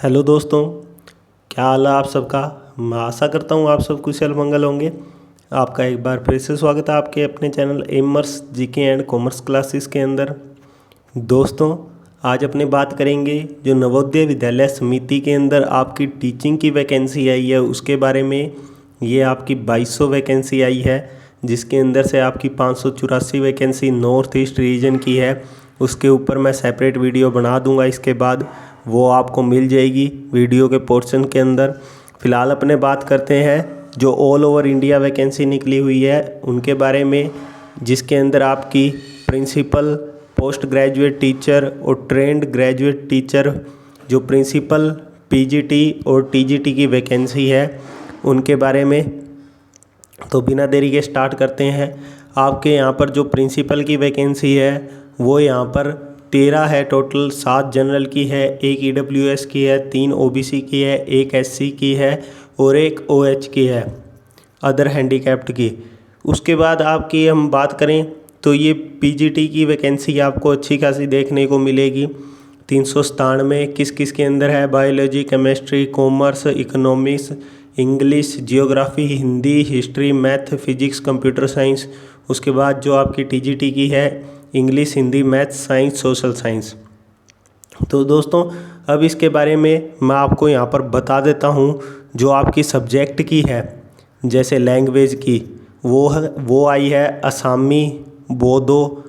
Hello दोस्तों, क्या हाल है आप सबका। मैं आशा करता हूँ आप सब कुशल मंगल होंगे। आपका एक बार फिर से स्वागत है आपके अपने चैनल एमर्स जीके एंड कॉमर्स क्लासेस के अंदर। दोस्तों, आज अपने बात करेंगे जो नवोदय विद्यालय समिति के अंदर आपकी टीचिंग की वैकेंसी आई है उसके बारे में। ये आपकी 2200 वैकेंसी आई है, जिसके अंदर से आपकी 584 वैकेंसी नॉर्थ ईस्ट रीजन की है। उसके ऊपर मैं सेपरेट वीडियो बना दूंगा, इसके बाद वो आपको मिल जाएगी वीडियो के पोर्शन के अंदर। फ़िलहाल अपने बात करते हैं जो ऑल ओवर इंडिया वैकेंसी निकली हुई है उनके बारे में, जिसके अंदर आपकी प्रिंसिपल, पोस्ट ग्रेजुएट टीचर और ट्रेंड ग्रेजुएट टीचर, जो प्रिंसिपल, पीजीटी और टीजीटी की वैकेंसी है उनके बारे में। तो बिना देरी के स्टार्ट करते हैं। आपके यहाँ पर जो प्रिंसिपल की वैकेंसी है वो यहाँ पर 13 है टोटल। 7 जनरल की है, 1 ईडब्ल्यूएस की है, 3 ओबीसी की है, 1 एससी की है और 1 ओएच की है, अदर हैंडीकैप्ड की। उसके बाद आपकी हम बात करें तो ये पीजीटी की वैकेंसी आपको अच्छी खासी देखने को मिलेगी। 397 किस किस के अंदर है, biology, chemistry, commerce, economics, English, geography, Hindi, history, math, physics, computer science. उसके बाद जो आपकी टीजीटी की है English, Hindi, math, science, social science. तो दोस्तों, अब इसके बारे में मैं आपको यहाँ पर बता देता हूँ। जो आपकी सब्जेक्ट की है, जैसे लैंग्वेज की, वो आई है असमी, बोडो,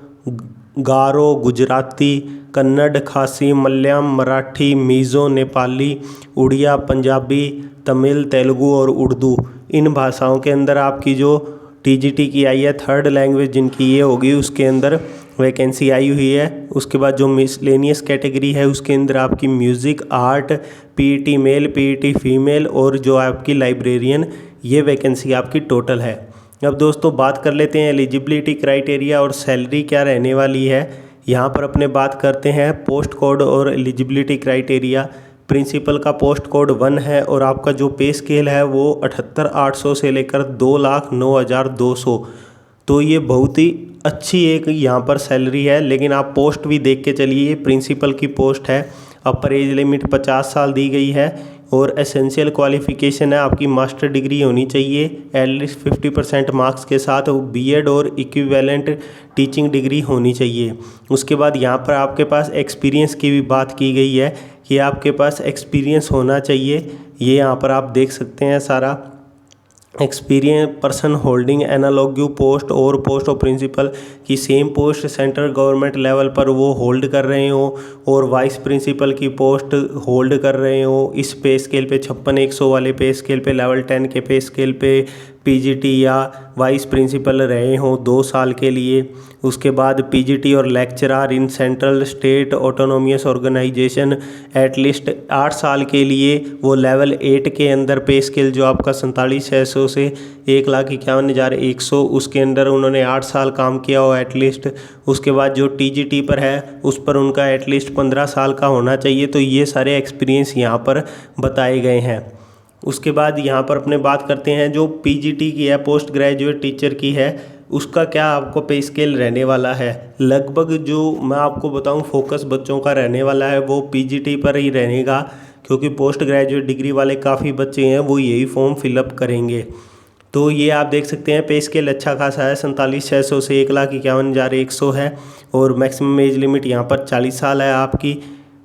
गारो, गुजराती, कन्नड़, खासी, मलयालम, मराठी, मिज़ो, नेपाली, उड़िया, पंजाबी, तमिल, तेलुगु और उर्दू। इन भाषाओं के अंदर आपकी जो टीजीटी की आई है, थर्ड लैंग्वेज जिनकी ये होगी, उसके अंदर वैकेंसी आई हुई है। उसके बाद जो मिसलेनियस कैटेगरी है उसके अंदर आपकी music, art, PET male, PET female और जो आपकी लाइब्रेरियन, ये वैकेंसी आपकी टोटल है। अब दोस्तों बात कर लेते हैं एलिजिबिलिटी क्राइटेरिया और सैलरी क्या रहने वाली है। यहाँ पर अपने बात करते हैं पोस्ट कोड और एलिजिबिलिटी क्राइटेरिया। प्रिंसिपल का पोस्ट कोड 1 है और आपका जो पे स्केल है वो 78,800 से लेकर 2,09,200। तो ये बहुत ही अच्छी एक यहाँ पर सैलरी है। लेकिन आप पोस्ट भी देख के चलिए, ये प्रिंसिपल की पोस्ट है। अपर एज लिमिट 50 साल दी गई है और एसेंशियल क्वालिफ़िकेशन है आपकी मास्टर डिग्री होनी चाहिए एटलीस्ट 50% मार्क्स के साथ, बीएड और इक्विवेलेंट टीचिंग डिग्री होनी चाहिए। उसके बाद यहाँ पर आपके पास एक्सपीरियंस की भी बात की गई है कि आपके पास एक्सपीरियंस होना चाहिए। ये यहाँ पर आप देख सकते हैं सारा एक्सपीरियंस पर्सन होल्डिंग एनालॉग्यू पोस्ट और पोस्ट ऑफ प्रिंसिपल की same post central government level पर वो होल्ड कर रहे हो और वाइस प्रिंसिपल की पोस्ट होल्ड कर रहे हो। इस पे स्केल पे 56,100 वाले पे स्केल पे लेवल 10 के पे स्केल पे पीजीटी या वाइस प्रिंसिपल रहे हों 2 साल के लिए। उसके बाद पीजीटी और lecturer in central state autonomous organisation at least 8 साल के लिए वो लेवल 8 के अंदर पे स्केल जो आपका 47,600 से 1,51,100 उसके अंदर उन्होंने 8 साल काम किया हो एटलीस्ट। उसके बाद जो टीजीटी पर है उस पर उनका एटलीस्ट 15 साल का होना चाहिए। तो ये सारे एक्सपीरियंस यहाँ पर बताए गए हैं। उसके बाद यहाँ पर अपने बात करते हैं जो पीजीटी की है, पोस्ट ग्रेजुएट टीचर की है, उसका क्या आपको पे स्केल रहने वाला है। लगभग जो मैं आपको बताऊं फोकस बच्चों का रहने वाला है वो पीजीटी पर ही रहेगा, क्योंकि पोस्ट ग्रेजुएट डिग्री वाले काफ़ी बच्चे हैं वो यही फॉर्म फिलअप करेंगे। तो ये आप देख सकते हैं पे स्केल अच्छा खासा है, 47,600 से 1,51,100 है और मैक्सिमम एज लिमिट यहाँ पर 40 साल है आपकी।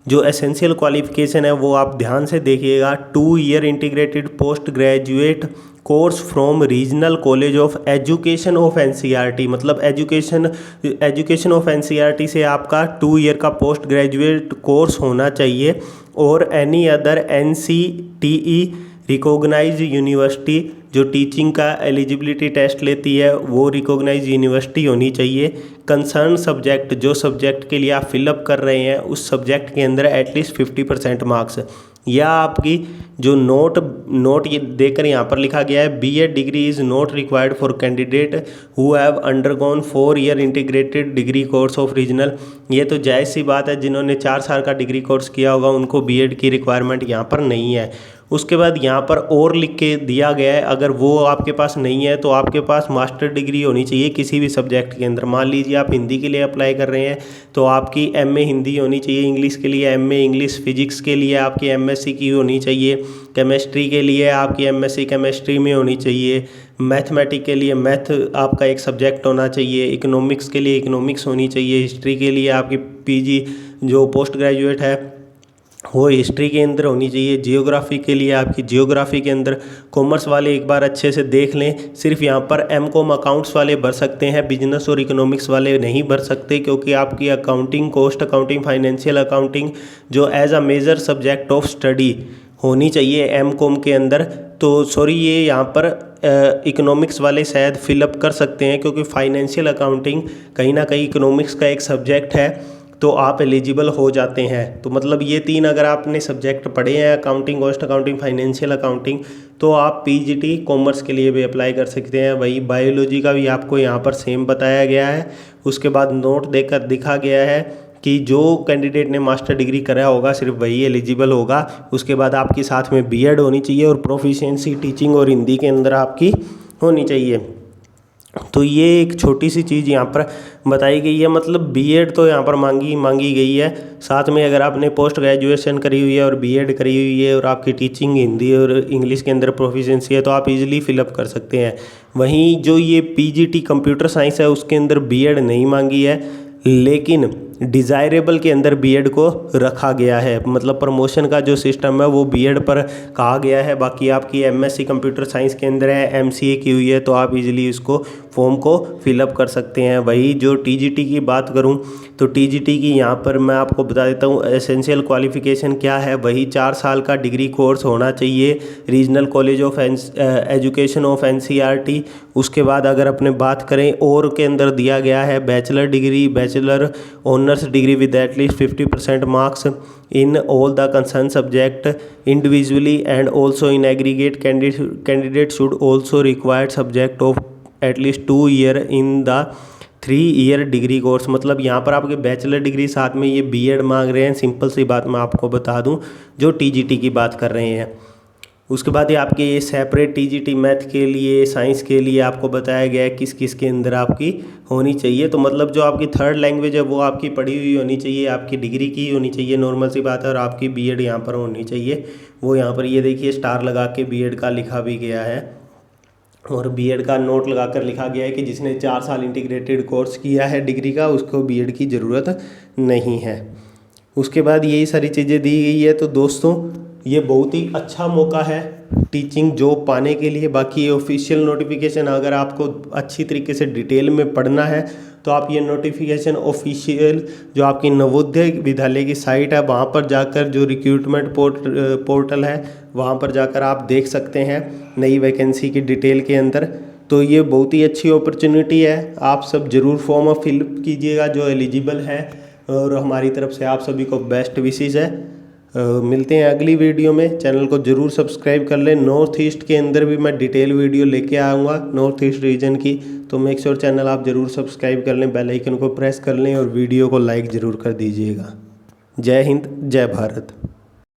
जो एसेंशियल क्वालिफ़िकेशन है वो आप ध्यान से देखिएगा, 2 year integrated post graduate course from regional college of education of NCERT, मतलब एजुकेशन ऑफ एनसीईआरटी से आपका 2 ईयर का पोस्ट ग्रेजुएट कोर्स होना चाहिए। और any other NCTE recognised university जो टीचिंग का एलिजिबिलिटी टेस्ट लेती है वो रिकॉग्नाइज यूनिवर्सिटी होनी चाहिए। कंसर्न सब्जेक्ट, जो सब्जेक्ट के लिए आप फिलअप कर रहे हैं उस सब्जेक्ट के अंदर एटलीस्ट 50% मार्क्स, या आपकी जो नोट ये देकर यहाँ पर लिखा गया है, B Ed degree is not required for candidate who have undergone 4 year integrated degree course of regional. ये तो जायज़ सी बात है, जिन्होंने 4 साल का डिग्री कोर्स किया होगा उनको बीएड की रिक्वायरमेंट यहाँ पर नहीं है। उसके बाद यहाँ पर और लिख के दिया गया है, अगर वो आपके पास नहीं है तो आपके पास मास्टर डिग्री होनी चाहिए किसी भी सब्जेक्ट के अंदर। मान लीजिए आप हिंदी के लिए अप्लाई कर रहे हैं तो आपकी एमए हिंदी होनी चाहिए, इंग्लिश के लिए एमए इंग्लिश, फिजिक्स के लिए आपकी एमएससी की होनी चाहिए, केमिस्ट्री के लिए आपकी एमएससी केमिस्ट्री में होनी चाहिए, मैथमेटिक्स के लिए मैथ आपका एक सब्जेक्ट होना चाहिए, इकोनॉमिक्स के लिए इकोनॉमिक्स होनी चाहिए, हिस्ट्री के लिए आपकी पीजी जो पोस्ट ग्रेजुएट है वो हिस्ट्री के अंदर होनी चाहिए, जियोग्राफी के लिए आपकी जियोग्राफी के अंदर। कॉमर्स वाले एक बार अच्छे से देख लें, सिर्फ यहाँ पर एमकॉम अकाउंट्स वाले भर सकते हैं, बिजनेस और इकोनॉमिक्स वाले नहीं भर सकते, क्योंकि आपकी accounting, cost accounting, financial accounting जो as a major subject of study होनी चाहिए एमकॉम के अंदर। तो सॉरी, ये यहाँ पर इकोनॉमिक्स वाले शायद फिलअप कर सकते हैं, क्योंकि फाइनेंशियल अकाउंटिंग कहीं ना कहीं इकोनॉमिक्स का एक सब्जेक्ट है, तो आप एलिजिबल हो जाते हैं। तो मतलब ये 3 अगर आपने सब्जेक्ट पढ़े हैं, accounting, cost accounting, financial accounting, तो आप पीजीटी कॉमर्स के लिए भी अप्लाई कर सकते हैं। वही बायोलॉजी का भी आपको यहाँ पर सेम बताया गया है। उसके बाद नोट देकर दिखा गया है कि जो कैंडिडेट ने मास्टर डिग्री करा होगा सिर्फ वही एलिजिबल होगा। उसके बाद आपकी साथ में बीएड होनी चाहिए और प्रोफिशिएंसी टीचिंग और हिंदी के अंदर आपकी होनी चाहिए। तो ये एक छोटी सी चीज़ यहाँ पर बताई गई है, मतलब बीएड तो यहाँ पर मांगी गई है। साथ में अगर आपने पोस्ट ग्रेजुएशन करी हुई है और बीएड करी हुई है और आपकी टीचिंग हिंदी और इंग्लिश के अंदर प्रोफिशिएंसी है तो आप इजीली फिलअप कर सकते हैं। वहीं जो ये पीजीटी कंप्यूटर साइंस है उसके अंदर बीएड नहीं मांगी है, लेकिन डिज़ायरेबल के अंदर बीएड को रखा गया है, मतलब प्रमोशन का जो सिस्टम है वो बीएड पर कहा गया है। बाकी आपकी एमएससी कंप्यूटर साइंस के अंदर है, एमसीए की हुई है, तो आप इजीली इसको फॉर्म को फिलअप कर सकते हैं। वही जो टीजीटी की बात करूं तो टीजीटी की यहाँ पर मैं आपको बता देता हूँ एसेंशियल क्वालिफिकेशन क्या है। वही 4 साल का डिग्री कोर्स होना चाहिए regional college of education of NCERT. उसके बाद अगर अपने बात करें और के अंदर दिया गया है bachelor degree, bachelor honours degree with at least 50% marks in all the concerned subject individually and also in aggregate candidate should also require subject of at least 2 year in the 3-year degree course. मतलब यहाँ पर आपके bachelor degree साथ में ये BEd मांग रहे हैं। सिंपल सी बात मैं आपको बता दूँ जो टीजीटी की बात कर रहे हैं। उसके बाद ये आपके ये सेपरेट टीजीटी मैथ के लिए, साइंस के लिए आपको बताया गया है किस किस के अंदर आपकी होनी चाहिए। तो मतलब जो आपकी थर्ड लैंग्वेज है वो आपकी पढ़ी हुई होनी चाहिए, आपकी डिग्री की होनी चाहिए, नॉर्मल सी बात है, और आपकी बीएड यहाँ पर होनी चाहिए। वो यहाँ पर ये देखिए स्टार लगा के बीएड का लिखा भी गया है और बीएड का नोट लगाकर लिखा गया है कि जिसने 4 साल इंटीग्रेटेड कोर्स किया है डिग्री का उसको बीएड की ज़रूरत नहीं है। उसके बाद यही सारी चीज़ें दी गई है। तो दोस्तों ये बहुत ही अच्छा मौका है टीचिंग जॉब पाने के लिए। बाकी ये ऑफिशियल नोटिफिकेशन अगर आपको अच्छी तरीके से डिटेल में पढ़ना है तो आप ये नोटिफिकेशन ऑफिशियल जो आपकी नवोदय विद्यालय की साइट है वहाँ पर जाकर, जो रिक्रूटमेंट पोर्टल है वहाँ पर जाकर आप देख सकते हैं नई वैकेंसी की डिटेल के अंदर। तो ये बहुत ही अच्छी अपॉर्चुनिटी है, आप सब ज़रूर फॉर्म फिल कीजिएगा जो एलिजिबल है, और हमारी तरफ से आप सभी को बेस्ट विशेज़ है। मिलते हैं अगली वीडियो में। चैनल को ज़रूर सब्सक्राइब कर लें। नॉर्थ ईस्ट के अंदर भी मैं डिटेल वीडियो लेके आऊँगा नॉर्थ ईस्ट रीजन की, तो मेक श्योर चैनल आप ज़रूर सब्सक्राइब कर लें, बेल आइकन को प्रेस कर लें और वीडियो को लाइक ज़रूर कर दीजिएगा। जय हिंद, जय भारत।